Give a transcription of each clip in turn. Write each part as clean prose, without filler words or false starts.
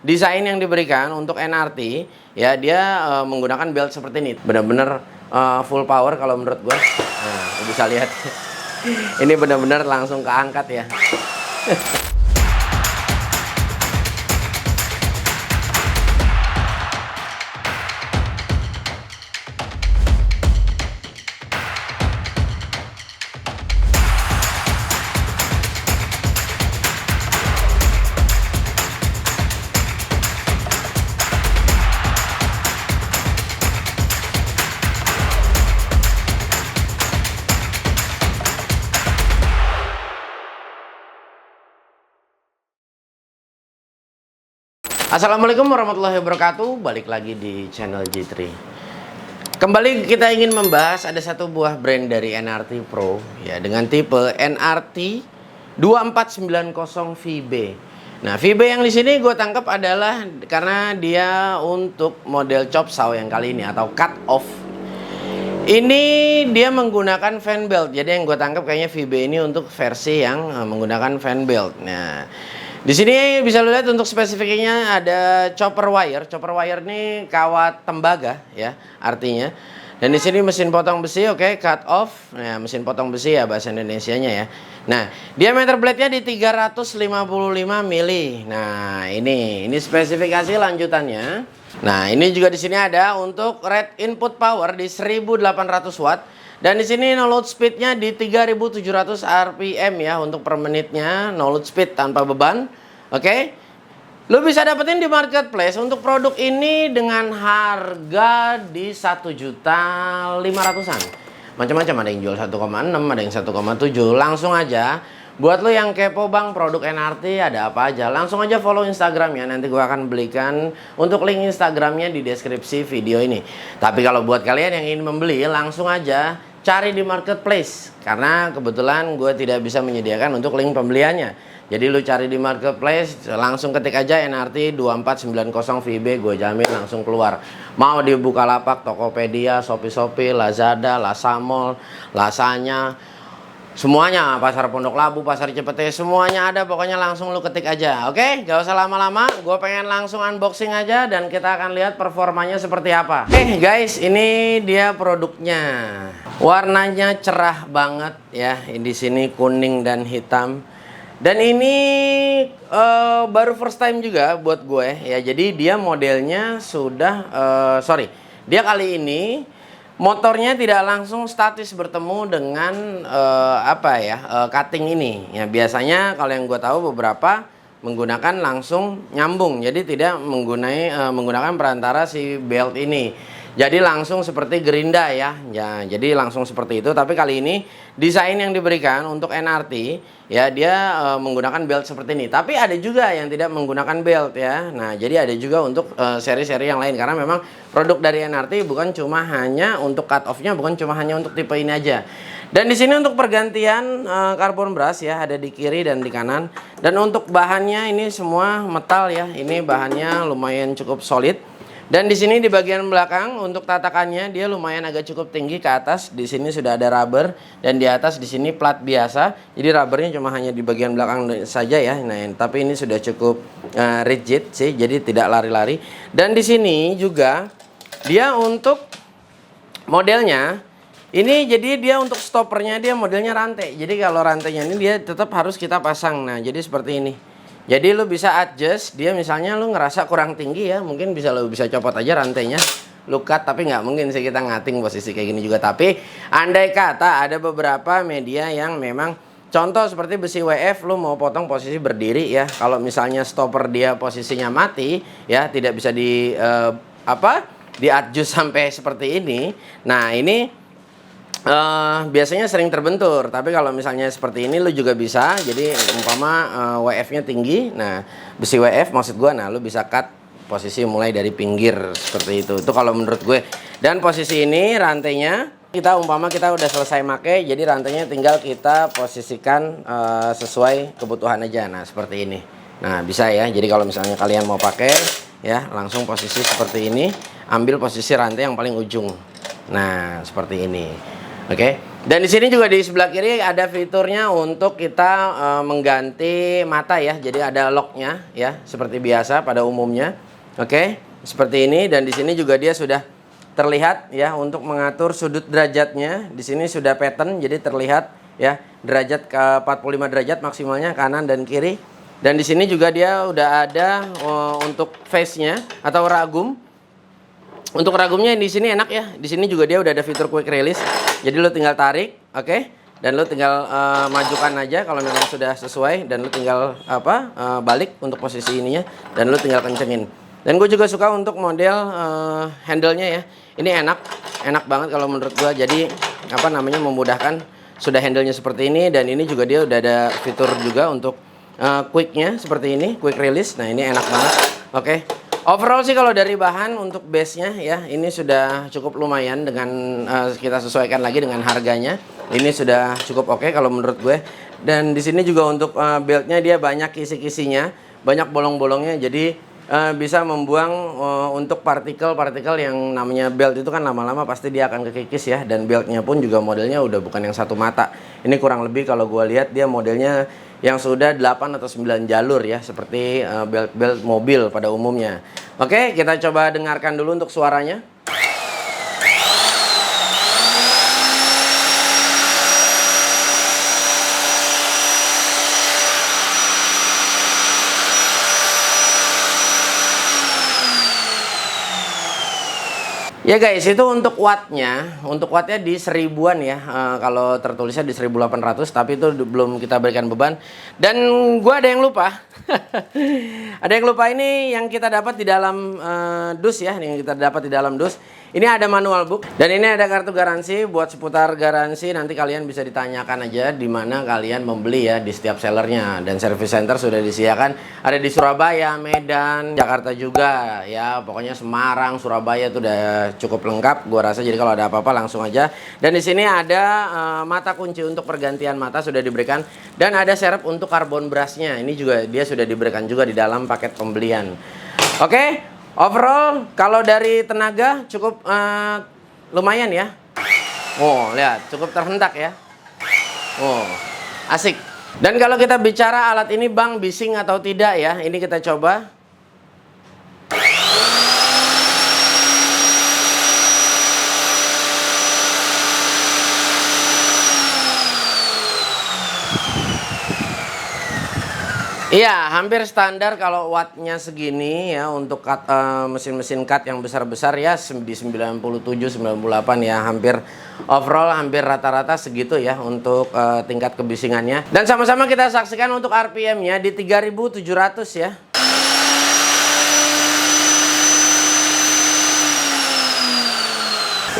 Desain yang diberikan untuk NRT ya dia menggunakan belt seperti ini, benar-benar full power kalau menurut gue. Nah, bisa lihat ini benar-benar langsung keangkat ya. Assalamualaikum warahmatullahi wabarakatuh. Balik lagi di channel J3. Kembali kita ingin membahas ada satu buah brand dari NRT Pro ya dengan tipe NRT 2490 VB. Nah, VB yang di sini gue tangkap adalah karena dia untuk model chop saw yang kali ini atau cut off. Ini dia menggunakan fan belt. Jadi yang gue tangkap kayaknya VB ini untuk versi yang menggunakan fan belt. Nah, di sini bisa lo lihat untuk spesifikasinya ada chopper wire. Chopper wire ini kawat tembaga ya artinya. Dan di sini mesin potong besi, oke, cut off. Nah, mesin potong besi ya bahasa Indonesianya ya. Nah, diameter blade-nya di 355 mili. Nah, ini spesifikasi lanjutannya. Nah, ini juga di sini ada untuk rate input power di 1800 watt. Dan di sini no load speed-nya di 3700 rpm ya untuk per menitnya, no load speed tanpa beban. Oke. Lu bisa dapetin di marketplace untuk produk ini dengan harga di 1.500.000-an. Macam-macam, ada yang jual 1,6, ada yang 1,7. Langsung aja buat lo yang kepo bang produk NRT ada apa aja, langsung aja follow Instagramnya. Nanti gue akan belikan untuk link Instagramnya di deskripsi video ini. Tapi kalau buat kalian yang ingin membeli, langsung aja cari di marketplace. Karena kebetulan gue tidak bisa menyediakan untuk link pembeliannya. Jadi lu cari di marketplace, langsung ketik aja NRT 2490 VB, gue jamin langsung keluar. Mau di Bukalapak, Tokopedia, Shopee, Lazada, Lasamall, Lasanya, semuanya, Pasar Pondok Labu, Pasar Cipete, semuanya ada, pokoknya langsung lu ketik aja. Oke, gak usah lama-lama, gue pengen langsung unboxing aja dan kita akan lihat performanya seperti apa. Oke guys, ini dia produknya. Warnanya cerah banget ya, di sini kuning dan hitam. Dan ini baru first time juga buat gue ya. Jadi dia modelnya sudah dia kali ini motornya tidak langsung statis bertemu dengan cutting ini. Ya biasanya kalau yang gue tahu beberapa menggunakan langsung nyambung. Jadi tidak menggunakan perantara si belt ini. Jadi langsung seperti gerinda ya. Jadi langsung seperti itu. Tapi kali ini desain yang diberikan untuk NRT ya dia menggunakan belt seperti ini. Tapi ada juga yang tidak menggunakan belt ya. Nah, jadi ada juga untuk seri-seri yang lain karena memang produk dari NRT bukan cuma hanya untuk cut off-nya, bukan cuma hanya untuk tipe ini aja. Dan di sini untuk pergantian karbon brush ya ada di kiri dan di kanan. Dan untuk bahannya ini semua metal ya. Ini bahannya lumayan cukup solid. Dan di sini di bagian belakang untuk tatakannya dia lumayan agak cukup tinggi ke atas. Di sini sudah ada rubber dan di atas di sini plat biasa. Jadi rubbernya cuma hanya di bagian belakang saja ya. Nah, tapi ini sudah cukup rigid sih, jadi tidak lari-lari. Dan di sini juga dia untuk modelnya ini, jadi dia untuk stoppernya dia modelnya rantai. Jadi kalau rantainya ini dia tetap harus kita pasang. Nah, jadi seperti ini. Jadi lu bisa adjust, dia misalnya lu ngerasa kurang tinggi ya, mungkin lu bisa copot aja rantainya, lu cut, tapi nggak mungkin sih kita ngating posisi kayak gini juga. Tapi andai kata ada beberapa media yang memang contoh seperti besi WF, lu mau potong posisi berdiri ya. Kalau misalnya stopper dia posisinya mati ya, tidak bisa di adjust sampai seperti ini. Nah, ini biasanya sering terbentur, tapi kalau misalnya seperti ini lu juga bisa. Jadi umpama WF-nya tinggi, nah besi WF maksud gua, nah lu bisa cut posisi mulai dari pinggir seperti itu. Itu kalau menurut gue. Dan posisi ini rantainya kita umpama kita udah selesai make, jadi rantainya tinggal kita posisikan sesuai kebutuhan aja. Nah seperti ini. Nah bisa ya. Jadi kalau misalnya kalian mau pakai ya langsung posisi seperti ini, ambil posisi rantai yang paling ujung. Nah seperti ini. Oke. Dan di sini juga di sebelah kiri ada fiturnya untuk kita mengganti mata ya. Jadi ada locknya ya, seperti biasa pada umumnya. Oke, seperti ini. Dan di sini juga dia sudah terlihat ya untuk mengatur sudut derajatnya. Di sini sudah pattern, jadi terlihat ya derajat ke 45 derajat maksimalnya kanan dan kiri. Dan di sini juga dia udah ada untuk face-nya atau ragum. Untuk ragumnya di sini enak ya. Di sini juga dia udah ada fitur quick release. Jadi lo tinggal tarik, oke? Dan lo tinggal majukan aja kalau memang sudah sesuai, dan lo tinggal balik untuk posisi ininya, dan lo tinggal kencengin. Dan gue juga suka untuk model handle-nya ya. Ini enak banget kalau menurut gue. Jadi memudahkan. Sudah handle-nya seperti ini, dan ini juga dia udah ada fitur juga untuk quick-nya seperti ini, quick release. Nah, ini enak banget. Oke. Overall sih kalau dari bahan untuk base-nya ya, ini sudah cukup lumayan dengan kita sesuaikan lagi dengan harganya. Ini sudah cukup oke kalau menurut gue. Dan di sini juga untuk belt-nya dia banyak kisi-kisinya, banyak bolong-bolongnya, jadi bisa membuang untuk partikel-partikel yang namanya belt itu kan lama-lama pasti dia akan kekikis ya. Dan beltnya pun juga modelnya udah bukan yang satu mata. Ini kurang lebih kalau gue lihat dia modelnya yang sudah 8 atau 9 jalur ya, seperti belt-belt mobil pada umumnya. Oke, kita coba dengarkan dulu untuk suaranya. Ya guys, itu untuk wattnya. Untuk wattnya di 1000-an ya. Kalau tertulisnya di 1800, tapi itu belum kita berikan beban. Dan gua ada yang lupa. Ada yang lupa, ini yang kita dapat di dalam dus ya. Yang kita dapat di dalam dus. Ini ada manual book, dan ini ada kartu garansi. Buat seputar garansi nanti kalian bisa ditanyakan aja di mana kalian membeli ya, di setiap sellernya. Dan service center sudah disediakan, ada di Surabaya, Medan, Jakarta juga ya. Pokoknya Semarang, Surabaya itu udah cukup lengkap gua rasa. Jadi kalau ada apa-apa langsung aja. Dan di sini ada mata kunci untuk pergantian mata sudah diberikan, dan ada serep untuk karbon brushnya. Ini juga dia sudah diberikan juga di dalam paket pembelian. Oke. Overall, kalau dari tenaga cukup lumayan ya. Oh, lihat, cukup terhentak ya. Oh, asik. Dan kalau kita bicara alat ini bang bising atau tidak ya, ini kita coba. Iya, hampir standar kalau wattnya segini ya untuk mesin-mesin cut yang besar-besar ya di 97, 98 ya, hampir overall hampir rata-rata segitu ya untuk tingkat kebisingannya. Dan sama-sama kita saksikan untuk RPM-nya di 3700 ya.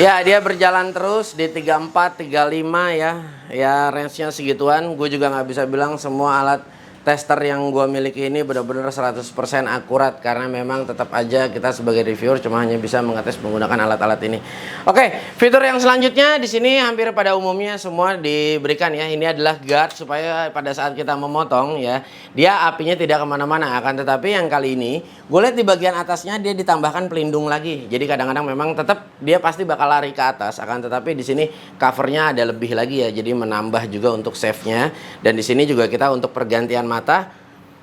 Ya, dia berjalan terus di 34, 35 ya. Ya, range-nya segituan. Gue juga nggak bisa bilang semua alat tester yang gue miliki ini benar-benar 100% akurat, karena memang tetap aja kita sebagai reviewer cuma hanya bisa mengetes menggunakan alat-alat ini. Oke, fitur yang selanjutnya di sini hampir pada umumnya semua diberikan ya. Ini adalah guard supaya pada saat kita memotong ya, dia apinya tidak kemana-mana. Akan tetapi yang kali ini gue lihat di bagian atasnya dia ditambahkan pelindung lagi. Jadi kadang-kadang memang tetap dia pasti bakal lari ke atas. Akan tetapi di sini covernya ada lebih lagi ya. Jadi menambah juga untuk save-nya. Dan di sini juga kita untuk pergantian mata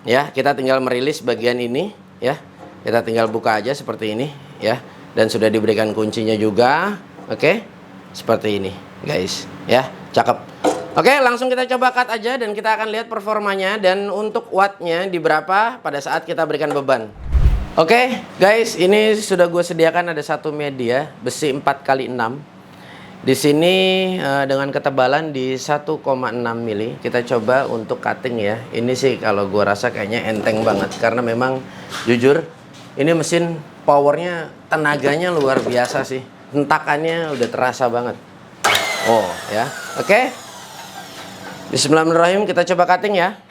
ya, kita tinggal merilis bagian ini ya. Kita tinggal buka aja seperti ini ya. Dan sudah diberikan kuncinya juga. Oke. Seperti ini, guys. Ya, cakep. Oke, langsung kita coba cut aja dan kita akan lihat performanya dan untuk wattnya di berapa pada saat kita berikan beban. Oke, guys, ini sudah gue sediakan ada satu media besi 4x6. Di sini dengan ketebalan di 1,6 mili. Kita coba untuk cutting ya. Ini sih kalau gue rasa kayaknya enteng banget, karena memang jujur ini mesin powernya, tenaganya luar biasa sih. Hentakannya udah terasa banget. Oh ya, oke. Bismillahirrahmanirrahim, kita coba cutting ya.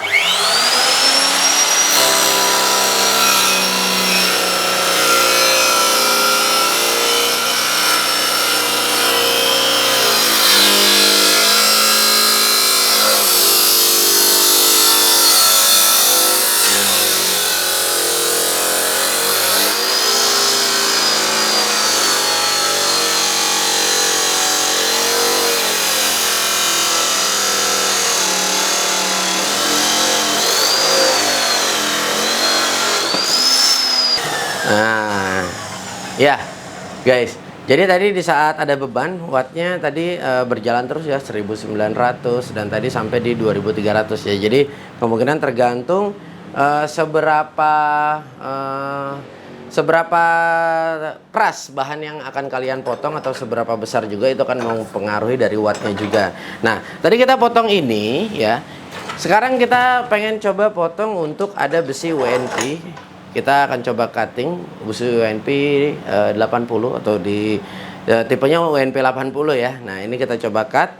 Nah, ya guys. Jadi tadi di saat ada beban, wattnya tadi berjalan terus ya 1900 dan tadi sampai di 2300 ya. Jadi kemungkinan tergantung seberapa seberapa keras bahan yang akan kalian potong atau seberapa besar juga itu akan mempengaruhi dari wattnya juga. Nah, tadi kita potong ini ya. Sekarang kita pengen coba potong untuk ada besi WNP. Kita akan coba cutting besi WNP 80 atau di tipenya WNP 80 ya. Nah, ini kita coba cut.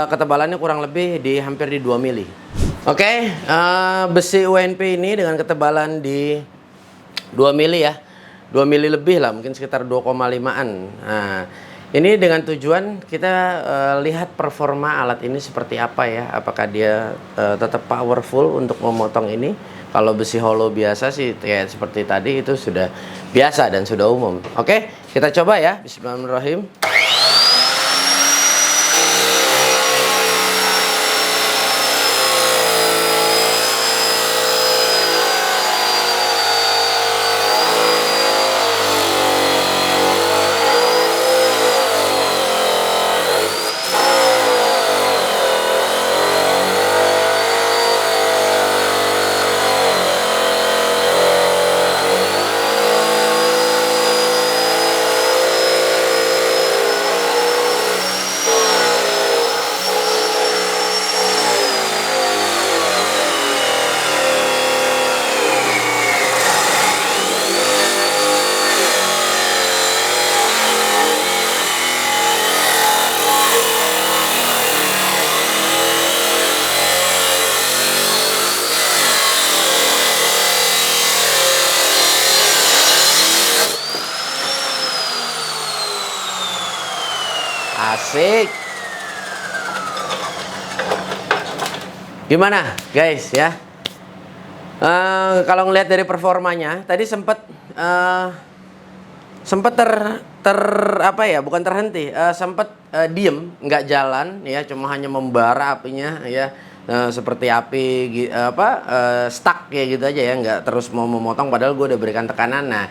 Ketebalannya kurang lebih di hampir di 2 mili. Oke, besi WNP ini dengan ketebalan di 2 mili ya. 2 mili lebih lah, mungkin sekitar 2,5-an. Nah, ini dengan tujuan kita lihat performa alat ini seperti apa ya. Apakah dia tetap powerful untuk memotong ini. Kalau besi hollow biasa sih kayak seperti tadi itu sudah biasa dan sudah umum. Oke, kita coba ya. Bismillahirrahmanirrahim. Asik. Gimana guys ya? Kalau ngelihat dari performanya tadi sempat apa ya, bukan terhenti, sempat diem, nggak jalan ya, cuma hanya membara apinya ya, seperti api stuck ya gitu aja ya, nggak terus mau memotong padahal gue udah berikan tekanan. Nah,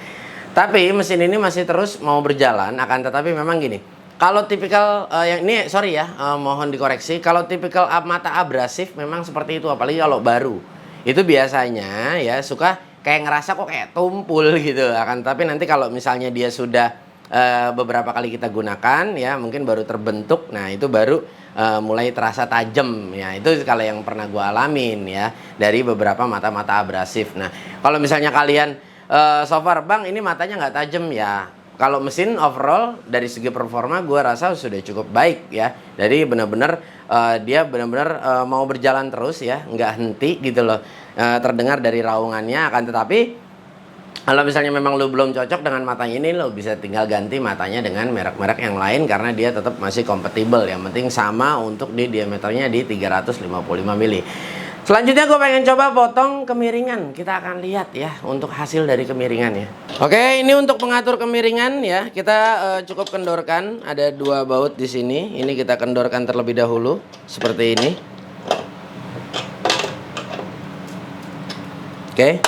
tapi mesin ini masih terus mau berjalan, akan tetapi memang gini. Kalau tipikal yang ini sorry ya, mohon dikoreksi. Kalau tipikal mata abrasif memang seperti itu, apalagi kalau baru. Itu biasanya ya suka kayak ngerasa kok kayak tumpul gitu. Akan tapi nanti kalau misalnya dia sudah beberapa kali kita gunakan ya, mungkin baru terbentuk. Nah, itu baru mulai terasa tajam ya. Itu kalau yang pernah gua alamin ya dari beberapa mata-mata abrasif. Nah, kalau misalnya kalian so far, Bang, ini matanya nggak tajam ya. Kalau mesin overall dari segi performa gue rasa sudah cukup baik ya. Jadi benar-benar dia benar-benar mau berjalan terus ya, nggak henti gitu loh. Terdengar dari raungannya. Akan tetapi kalau misalnya memang lo belum cocok dengan matanya ini, lo bisa tinggal ganti matanya dengan merek-merek yang lain karena dia tetap masih kompatibel. Yang penting sama untuk di diameternya di 355 mili. Selanjutnya gue pengen coba potong kemiringan. Kita akan lihat ya untuk hasil dari kemiringan ya. Oke, ini untuk mengatur kemiringan ya. Kita cukup kendorkan. Ada 2 baut di sini. Ini kita kendorkan terlebih dahulu seperti ini. Oke.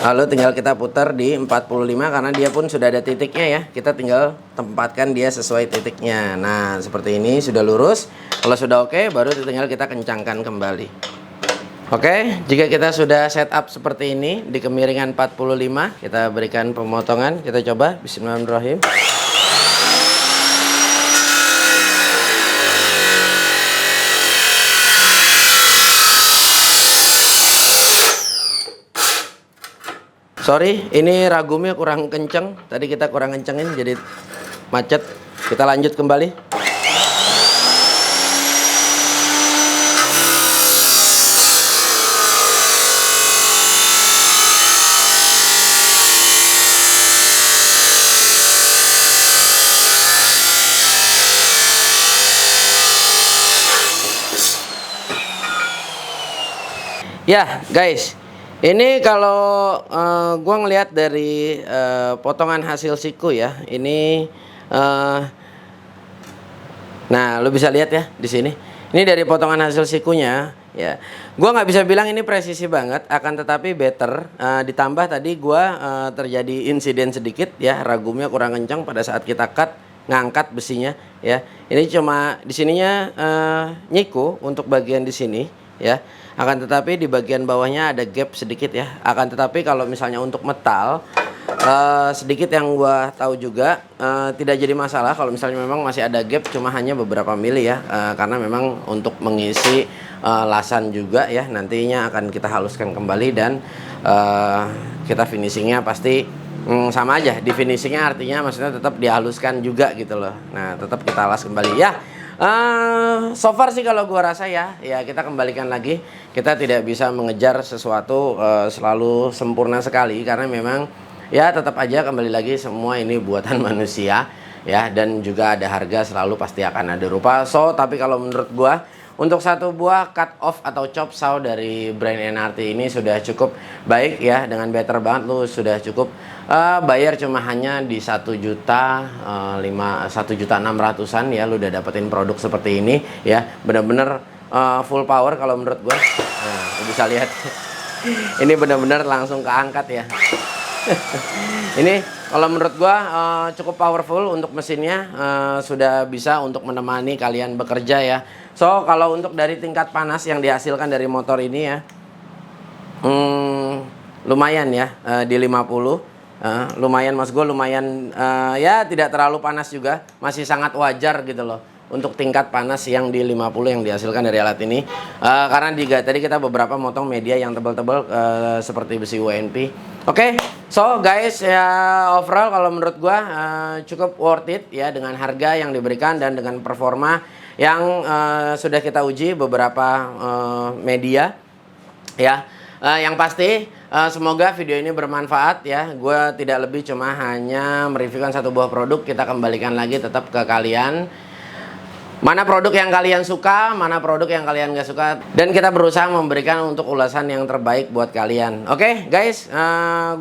Lalu tinggal kita putar di 45 karena dia pun sudah ada titiknya ya. Kita tinggal tempatkan dia sesuai titiknya. Nah, seperti ini sudah lurus. Kalau sudah oke, baru tinggal kita kencangkan kembali. Oke, jika kita sudah setup seperti ini di kemiringan 45, kita berikan pemotongan. Kita coba. Bismillahirrahmanirrahim. Sorry, ini ragumnya kurang kenceng. Tadi kita kurang kencengin jadi macet. Kita lanjut kembali. Ya guys, ini kalau gua ngelihat dari potongan hasil siku ya, ini nah lo bisa lihat ya di sini. Ini dari potongan hasil sikunya, Ya, gua nggak bisa bilang ini presisi banget, akan tetapi better. Ditambah tadi gua terjadi insiden sedikit ya, ragumnya kurang kencang pada saat kita cut ngangkat besinya ya. Ini cuma di sininya nyiku untuk bagian di sini ya. Akan tetapi di bagian bawahnya ada gap sedikit ya. Akan tetapi kalau misalnya untuk metal sedikit yang gua tahu juga tidak jadi masalah kalau misalnya memang masih ada gap, cuma hanya beberapa mili ya, karena memang untuk mengisi lasan juga ya, nantinya akan kita haluskan kembali dan kita finishingnya pasti sama aja. Di finishingnya artinya maksudnya tetap dihaluskan juga gitu loh. Nah tetap kita alas kembali ya. So far sih kalau gua rasa ya kita kembalikan lagi, kita tidak bisa mengejar sesuatu selalu sempurna sekali, karena memang ya tetap aja kembali lagi semua ini buatan manusia ya, dan juga ada harga, selalu pasti akan ada rupa. So tapi kalau menurut gua untuk satu buah cut off atau chop saw dari brand NRT ini sudah cukup baik ya, dengan better banget lu sudah cukup bayar cuma hanya di 1.600.000-an ya, lu udah dapetin produk seperti ini ya, bener-bener full power kalau menurut gua. Nah, lu bisa lihat ini bener-bener langsung keangkat ya. Ini kalau menurut gua cukup powerful untuk mesinnya, sudah bisa untuk menemani kalian bekerja ya. So kalau untuk dari tingkat panas yang dihasilkan dari motor ini ya, lumayan ya, di 50. Lumayan mas gue, lumayan ya tidak terlalu panas juga, masih sangat wajar gitu loh untuk tingkat panas yang di 50 yang dihasilkan dari alat ini. Karena tadi kita beberapa motong media yang tebal-tebal seperti besi WNP. Oke, so guys ya, overall kalau menurut gua cukup worth it ya, dengan harga yang diberikan dan dengan performa yang sudah kita uji beberapa media ya. Yang pasti semoga video ini bermanfaat ya. Gua tidak lebih cuma hanya mereviewkan satu buah produk, kita kembalikan lagi tetap ke kalian mana produk yang kalian suka, mana produk yang kalian gak suka, dan kita berusaha memberikan untuk ulasan yang terbaik buat kalian. Oke, guys,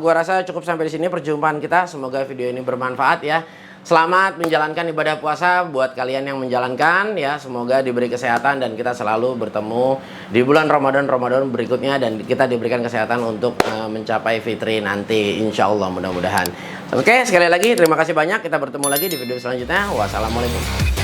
gua rasa cukup sampai di sini perjumpaan kita. Semoga video ini bermanfaat ya. Selamat menjalankan ibadah puasa buat kalian yang menjalankan ya. Semoga diberi kesehatan dan kita selalu bertemu di bulan Ramadan berikutnya, dan kita diberikan kesehatan untuk mencapai fitri nanti, insya Allah, mudah-mudahan. Oke, sekali lagi terima kasih banyak. Kita bertemu lagi di video selanjutnya. Wassalamualaikum.